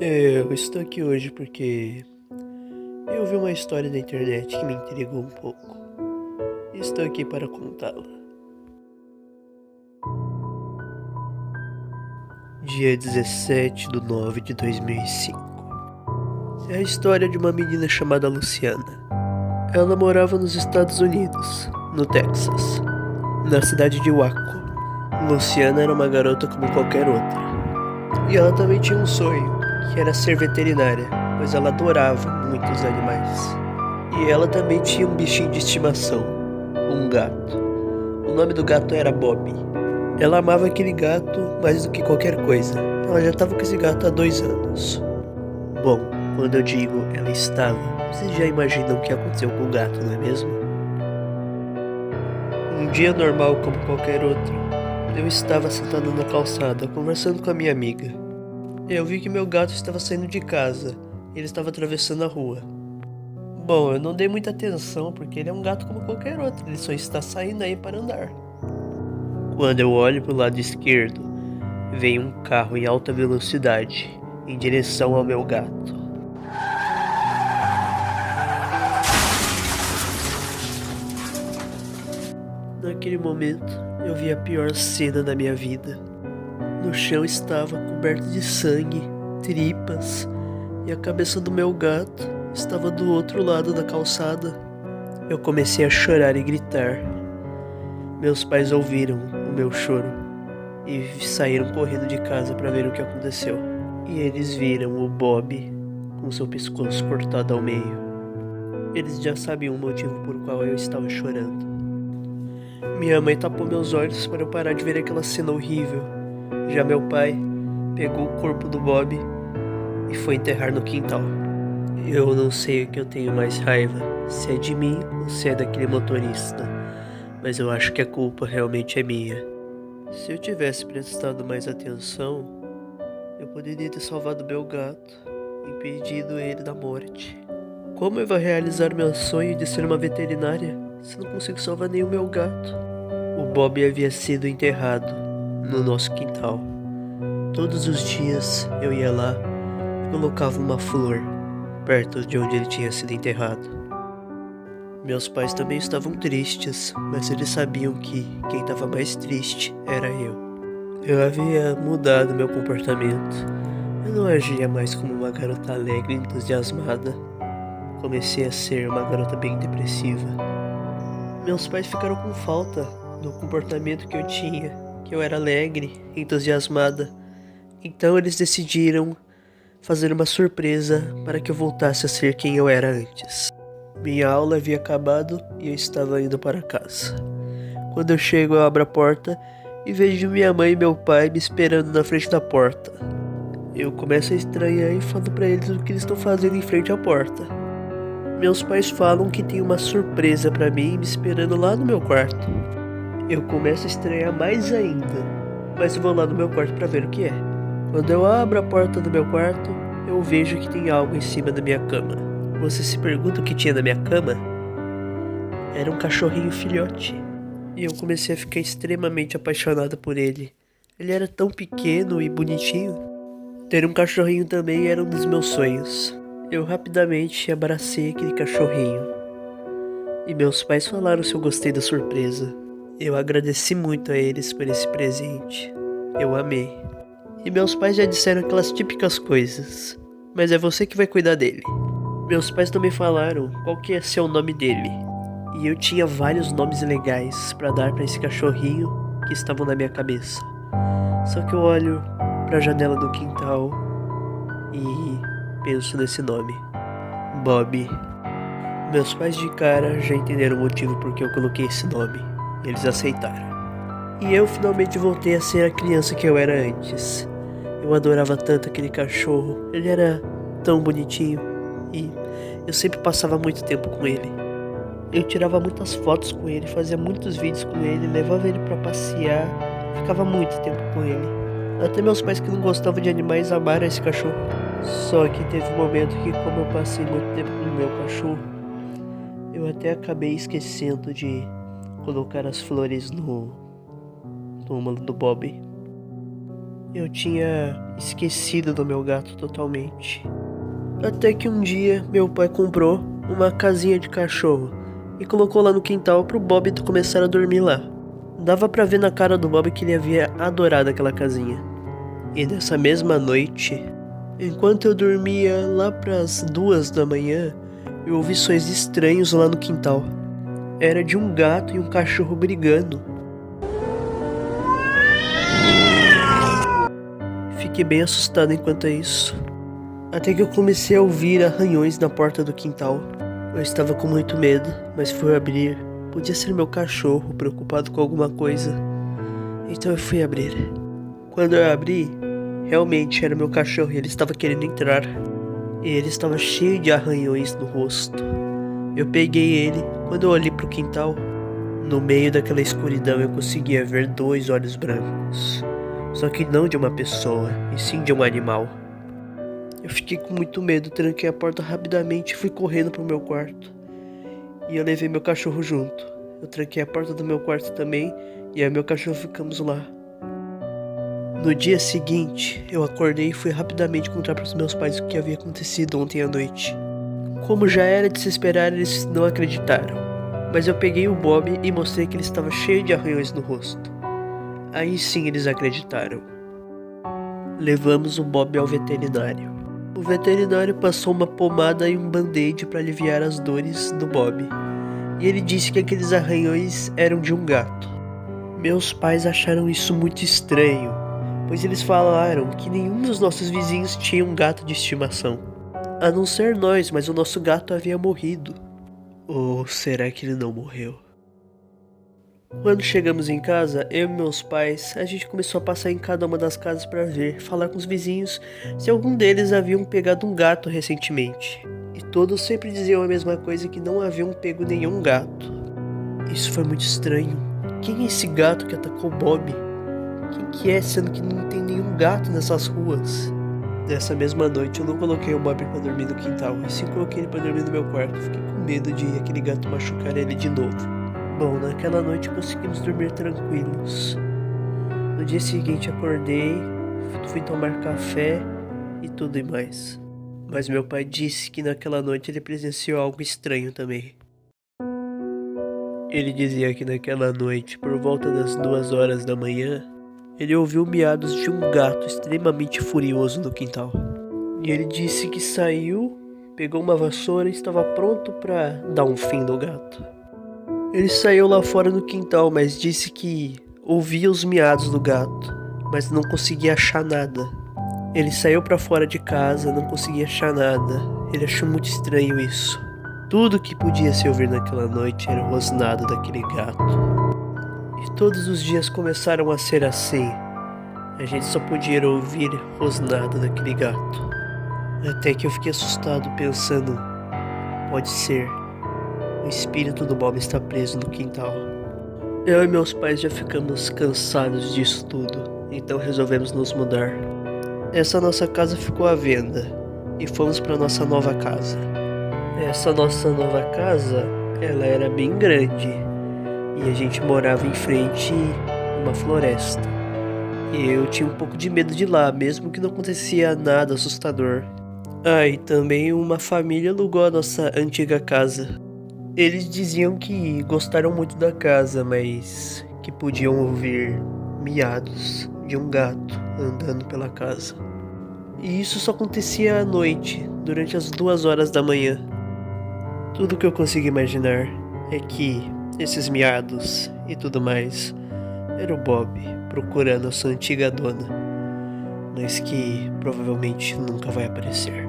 Eu estou aqui hoje porque eu vi uma história na internet que me intrigou um pouco. E estou aqui para contá-la. Dia 17 de 9 de 2005. É a história de uma menina chamada Luciana. Ela morava nos Estados Unidos, no Texas, na cidade de Waco. Luciana era uma garota como qualquer outra. E ela também tinha um sonho, que era ser veterinária, pois ela adorava muitos animais. E ela também tinha um bichinho de estimação, um gato. O nome do gato era Bob. Ela amava aquele gato mais do que qualquer coisa. Ela já estava com esse gato há 2 anos. Bom, quando eu digo ela estava, vocês já imaginam o que aconteceu com o gato, não é mesmo? Um dia normal como qualquer outro, eu estava sentado na calçada conversando com a minha amiga. Eu vi que meu gato estava saindo de casa. Ele estava atravessando a rua. Bom, eu não dei muita atenção porque ele é um gato como qualquer outro. Ele só está saindo aí para andar. Quando eu olho para o lado esquerdo, vem um carro em alta velocidade em direção ao meu gato. Naquele momento, eu vi a pior cena da minha vida. No chão estava coberto de sangue, tripas, e a cabeça do meu gato estava do outro lado da calçada. Eu comecei a chorar e gritar. Meus pais ouviram o meu choro e saíram correndo de casa para ver o que aconteceu. E eles viram o Bob com seu pescoço cortado ao meio. Eles já sabiam o motivo por qual eu estava chorando. Minha mãe tapou meus olhos para eu parar de ver aquela cena horrível. Já meu pai pegou o corpo do Bob e foi enterrar no quintal. Eu não sei o que eu tenho mais raiva, se é de mim ou se é daquele motorista, mas eu acho que a culpa realmente é minha. Se eu tivesse prestado mais atenção, eu poderia ter salvado meu gato, impedido ele da morte. Como eu vou realizar meu sonho de ser uma veterinária se não consigo salvar nem o meu gato? O Bob havia sido enterrado no nosso quintal. Todos os dias eu ia lá e colocava uma flor perto de onde ele tinha sido enterrado. Meus pais também estavam tristes, mas eles sabiam que quem estava mais triste era eu. Eu havia mudado meu comportamento. Eu não agia mais como uma garota alegre e entusiasmada. Comecei a ser uma garota bem depressiva. Meus pais ficaram com falta do comportamento que eu tinha, que eu era alegre, entusiasmada. Então eles decidiram fazer uma surpresa para que eu voltasse a ser quem eu era antes. Minha aula havia acabado e eu estava indo para casa. Quando eu chego, eu abro a porta e vejo minha mãe e meu pai me esperando na frente da porta. Eu começo a estranhar e falo para eles o que eles estão fazendo em frente à porta. Meus pais falam que tem uma surpresa para mim me esperando lá no meu quarto. Eu começo a estranhar mais ainda, mas eu vou lá no meu quarto para ver o que é. Quando eu abro a porta do meu quarto, eu vejo que tem algo em cima da minha cama. Você se pergunta o que tinha na minha cama? Era um cachorrinho filhote. E eu comecei a ficar extremamente apaixonada por ele. Ele era tão pequeno e bonitinho. Ter um cachorrinho também era um dos meus sonhos. Eu rapidamente abracei aquele cachorrinho. E meus pais falaram se eu gostei da surpresa. Eu agradeci muito a eles por esse presente. Eu amei. E meus pais já disseram aquelas típicas coisas. Mas é você que vai cuidar dele. Meus pais também falaram qual que ia ser o nome dele. E eu tinha vários nomes legais para dar para esse cachorrinho que estavam na minha cabeça. Só que eu olho para a janela do quintal e penso nesse nome. Bob. Meus pais de cara já entenderam o motivo por que eu coloquei esse nome. E eles aceitaram. E eu finalmente voltei a ser a criança que eu era antes. Eu adorava tanto aquele cachorro. Ele era tão bonitinho. E eu sempre passava muito tempo com ele. Eu tirava muitas fotos com ele, fazia muitos vídeos com ele, levava ele pra passear. Ficava muito tempo com ele. Até meus pais que não gostavam de animais amaram esse cachorro. Só que teve um momento que, como eu passei muito tempo com o meu cachorro, eu até acabei esquecendo de colocar as flores no túmulo do Bob. Eu tinha esquecido do meu gato totalmente. Até que um dia meu pai comprou uma casinha de cachorro e colocou lá no quintal pro Bob começar a dormir lá. Dava pra ver na cara do Bob que ele havia adorado aquela casinha. E nessa mesma noite, enquanto eu dormia lá pras 2 da manhã, eu ouvi sons estranhos lá no quintal. Era de um gato e um cachorro brigando. Fiquei bem assustado enquanto isso. Até que eu comecei a ouvir arranhões na porta do quintal. Eu estava com muito medo, mas fui abrir. Podia ser meu cachorro, preocupado com alguma coisa. Então eu fui abrir. Quando eu abri, realmente era meu cachorro e ele estava querendo entrar. E ele estava cheio de arranhões no rosto. Eu peguei ele. Quando eu olhei para o quintal, no meio daquela escuridão eu conseguia ver 2 olhos brancos. Só que não de uma pessoa, e sim de um animal. Eu fiquei com muito medo, tranquei a porta rapidamente e fui correndo pro meu quarto. E eu levei meu cachorro junto. Eu tranquei a porta do meu quarto também, e eu e meu cachorro ficamos lá. No dia seguinte, eu acordei e fui rapidamente contar para os meus pais o que havia acontecido ontem à noite. Como já era de se esperar, eles não acreditaram. Mas eu peguei o Bob e mostrei que ele estava cheio de arranhões no rosto. Aí sim eles acreditaram. Levamos o Bob ao veterinário. O veterinário passou uma pomada e um band-aid para aliviar as dores do Bob. E ele disse que aqueles arranhões eram de um gato. Meus pais acharam isso muito estranho, pois eles falaram que nenhum dos nossos vizinhos tinha um gato de estimação. A não ser nós, mas o nosso gato havia morrido. Ou será que ele não morreu? Quando chegamos em casa, eu e meus pais, a gente começou a passar em cada uma das casas para ver, falar com os vizinhos se algum deles haviam pegado um gato recentemente. E todos sempre diziam a mesma coisa, que não haviam pego nenhum gato. Isso foi muito estranho. Quem é esse gato que atacou Bob? Quem que é, sendo que não tem nenhum gato nessas ruas? Nessa mesma noite eu não coloquei o Bob pra dormir no quintal, e sim coloquei ele pra dormir no meu quarto. Fiquei com medo de aquele gato machucar ele de novo. Bom, naquela noite conseguimos dormir tranquilos. No dia seguinte acordei, fui tomar café e tudo e mais. Mas meu pai disse que naquela noite ele presenciou algo estranho também. Ele dizia que naquela noite, por volta das 2 horas da manhã, ele ouviu miados de um gato extremamente furioso no quintal. E ele disse que saiu, pegou uma vassoura e estava pronto para dar um fim no gato. Ele saiu lá fora no quintal, mas disse que ouvia os miados do gato, mas não conseguia achar nada. Ele saiu para fora de casa, não conseguia achar nada. Ele achou muito estranho isso. Tudo que podia se ouvir naquela noite era o rosnado daquele gato. E todos os dias começaram a ser assim. A gente só podia ouvir o rosnado daquele gato. Até que eu fiquei assustado pensando, pode ser. O espírito do Bob está preso no quintal. Eu e meus pais já ficamos cansados disso tudo, então resolvemos nos mudar. Essa nossa casa ficou à venda e fomos para nossa nova casa. Essa nossa nova casa, ela era bem grande e a gente morava em frente a uma floresta. E eu tinha um pouco de medo de lá, mesmo que não acontecia nada assustador. E também uma família alugou a nossa antiga casa. Eles diziam que gostaram muito da casa, mas que podiam ouvir miados de um gato andando pela casa. E isso só acontecia à noite, durante as 2 horas da manhã. Tudo que eu consigo imaginar é que esses miados e tudo mais era o Bob procurando a sua antiga dona, mas que provavelmente nunca vai aparecer.